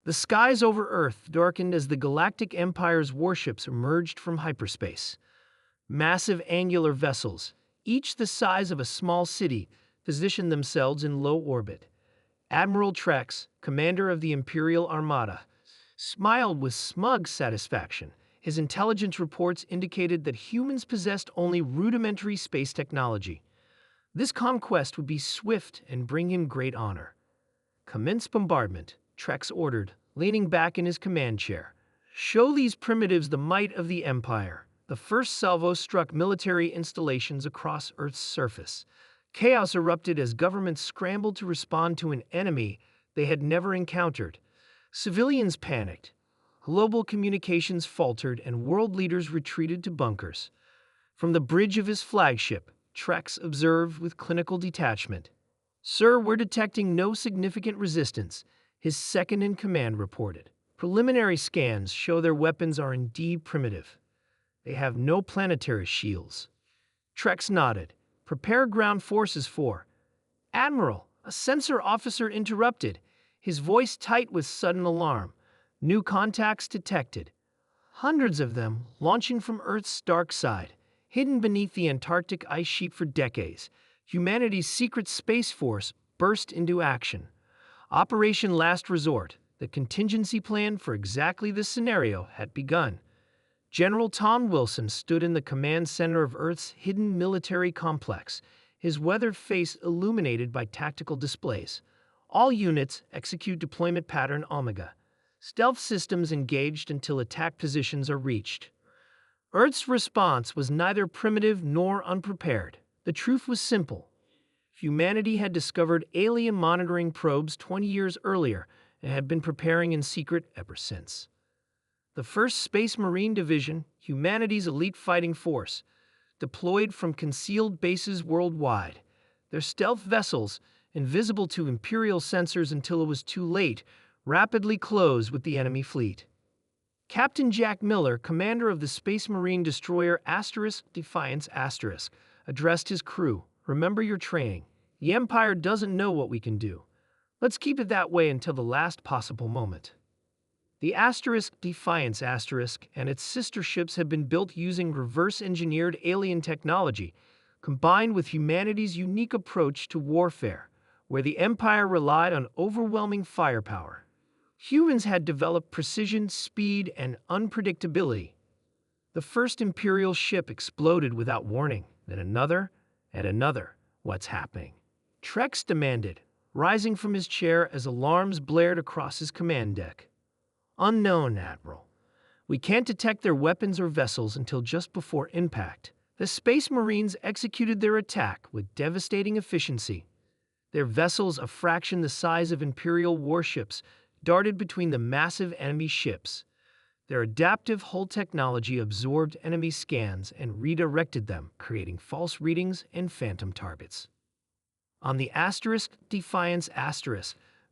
The skies over Earth darkened as the Galactic Empire's warships emerged from hyperspace. Massive angular vessels, each the size of a small city, positioned themselves in low orbit. Admiral Trex, commander of the Imperial Armada, smiled with smug satisfaction. His intelligence reports indicated that humans possessed only rudimentary space technology. This conquest would be swift and bring him great honor. "Commence bombardment," Trex ordered, leaning back in his command chair. "Show these primitives the might of the Empire." The first salvo struck military installations across Earth's surface. Chaos erupted as governments scrambled to respond to an enemy they had never encountered. Civilians panicked. Global communications faltered and world leaders retreated to bunkers. From the bridge of his flagship, Trex observed with clinical detachment. "Sir, we're detecting no significant resistance," his second-in-command reported. "Preliminary scans show their weapons are indeed primitive. They have no planetary shields." Trex nodded. "Prepare ground forces for—" "Admiral," a sensor officer interrupted, his voice tight with sudden alarm. "New contacts detected. Hundreds of them, launching from Earth's dark side, hidden beneath the Antarctic ice sheet for decades. Humanity's secret space force burst into action. Operation Last Resort, the contingency plan for exactly this scenario, had begun." General Tom Wilson stood in the command center of Earth's hidden military complex, his weathered face illuminated by tactical displays. "All units execute deployment pattern Omega. Stealth systems engaged until attack positions are reached." Earth's response was neither primitive nor unprepared. The truth was simple. Humanity had discovered alien monitoring probes 20 years earlier and had been preparing in secret ever since. The 1st Space Marine Division, humanity's elite fighting force, deployed from concealed bases worldwide. Their stealth vessels, invisible to Imperial sensors until it was too late, rapidly closed with the enemy fleet. Captain Jack Miller, commander of the Space Marine destroyer *Defiance*, addressed his crew. "Remember your training. The Empire doesn't know what we can do. Let's keep it that way until the last possible moment." The *Defiance* and its sister ships had been built using reverse-engineered alien technology, combined with humanity's unique approach to warfare, where the Empire relied on overwhelming firepower. Humans had developed precision, speed, and unpredictability. The first Imperial ship exploded without warning, then another, and another. "What's happening?" Trex demanded, rising from his chair as alarms blared across his command deck. "Unknown, Admiral. We can't detect their weapons or vessels until just before impact." The Space Marines executed their attack with devastating efficiency. Their vessels, a fraction the size of Imperial warships, darted between the massive enemy ships. Their adaptive hull technology absorbed enemy scans and redirected them, creating false readings and phantom targets. On the *Defiance*,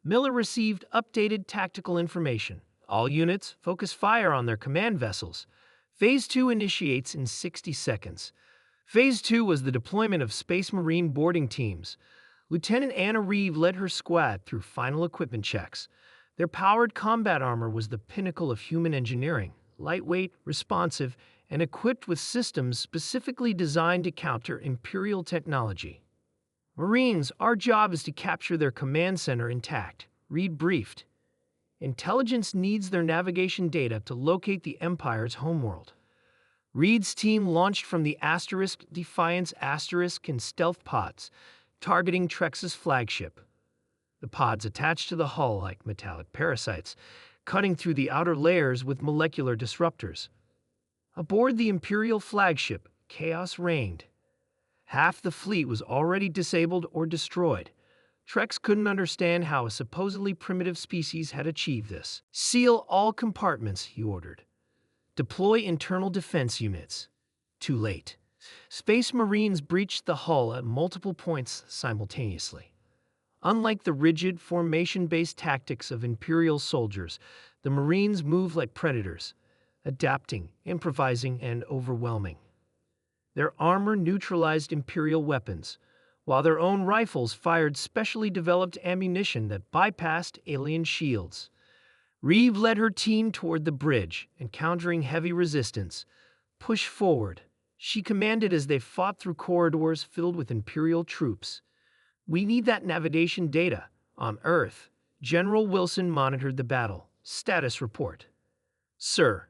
Miller received updated tactical information. "All units, focus fire on their command vessels. Phase 2 initiates in 60 seconds. Phase 2 was the deployment of Space Marine boarding teams. Lieutenant Anna Reeve led her squad through final equipment checks. Their powered combat armor was the pinnacle of human engineering, lightweight, responsive, and equipped with systems specifically designed to counter Imperial technology. Marines, our job is to capture their command center intact," Reed briefed. "Intelligence needs their navigation data to locate the Empire's homeworld." Reed's team launched from the *Defiance* in stealth pods, targeting Trex's flagship. The pods attached to the hull like metallic parasites, cutting through the outer layers with molecular disruptors. Aboard the Imperial flagship, chaos reigned. Half the fleet was already disabled or destroyed. Trex couldn't understand how a supposedly primitive species had achieved this. "Seal all compartments," he ordered. "Deploy internal defense units." Too late. Space Marines breached the hull at multiple points simultaneously. Unlike the rigid, formation-based tactics of Imperial soldiers, the Marines moved like predators, adapting, improvising, and overwhelming. Their armor neutralized Imperial weapons, while their own rifles fired specially developed ammunition that bypassed alien shields. Reeve led her team toward the bridge, encountering heavy resistance. Push forward, she commanded as they fought through corridors filled with Imperial troops. We need that navigation data. On Earth, General Wilson monitored the battle. Status report. Sir,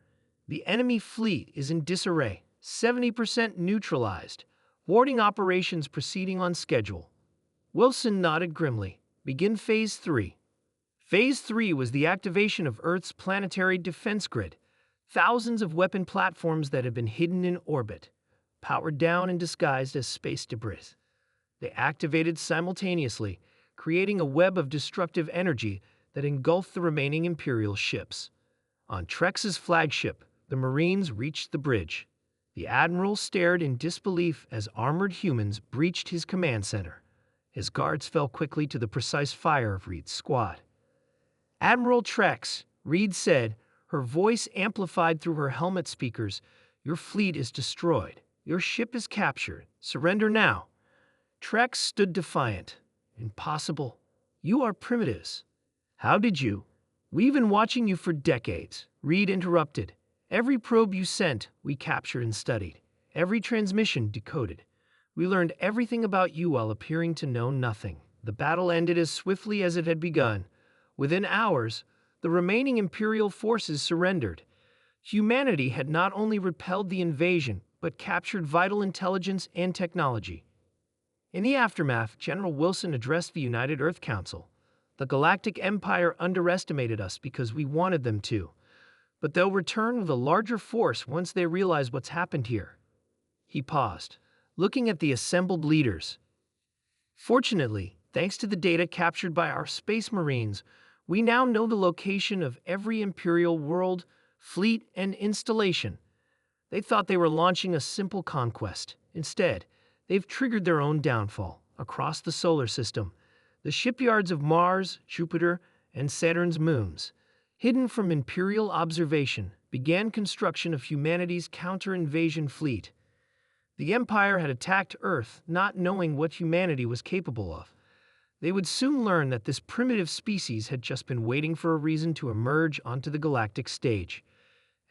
the enemy fleet is in disarray, 70% neutralized. Warding operations proceeding on schedule. Wilson nodded grimly. Begin Phase 3. Phase 3 was the activation of Earth's planetary defense grid. Thousands of weapon platforms that had been hidden in orbit, powered down and disguised as space debris. They activated simultaneously, creating a web of destructive energy that engulfed the remaining Imperial ships. On Trex's flagship, the Marines reached the bridge. The Admiral stared in disbelief as armored humans breached his command center. His guards fell quickly to the precise fire of Reed's squad. Admiral Trex, Reed said, her voice amplified through her helmet speakers, your fleet is destroyed. Your ship is captured. Surrender now. Trex stood defiant. Impossible. You are primitives. How did you? We've been watching you for decades, Reed interrupted. Every probe you sent, we captured and studied. Every transmission decoded. We learned everything about you while appearing to know nothing. The battle ended as swiftly as it had begun. Within hours, the remaining Imperial forces surrendered. Humanity had not only repelled the invasion, but captured vital intelligence and technology. In the aftermath, General Wilson addressed the United Earth Council. The Galactic Empire underestimated us because we wanted them to. But they'll return with a larger force once they realize what's happened here. He paused, looking at the assembled leaders. Fortunately, thanks to the data captured by our Space Marines, we now know the location of every Imperial world, fleet, and installation. They thought they were launching a simple conquest. Instead, they've triggered their own downfall across the solar system. The shipyards of Mars, Jupiter, and Saturn's moons, hidden from Imperial observation, began construction of humanity's counter-invasion fleet. The Empire had attacked Earth, not knowing what humanity was capable of. They would soon learn that this primitive species had just been waiting for a reason to emerge onto the galactic stage,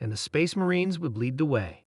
and the Space Marines would lead the way.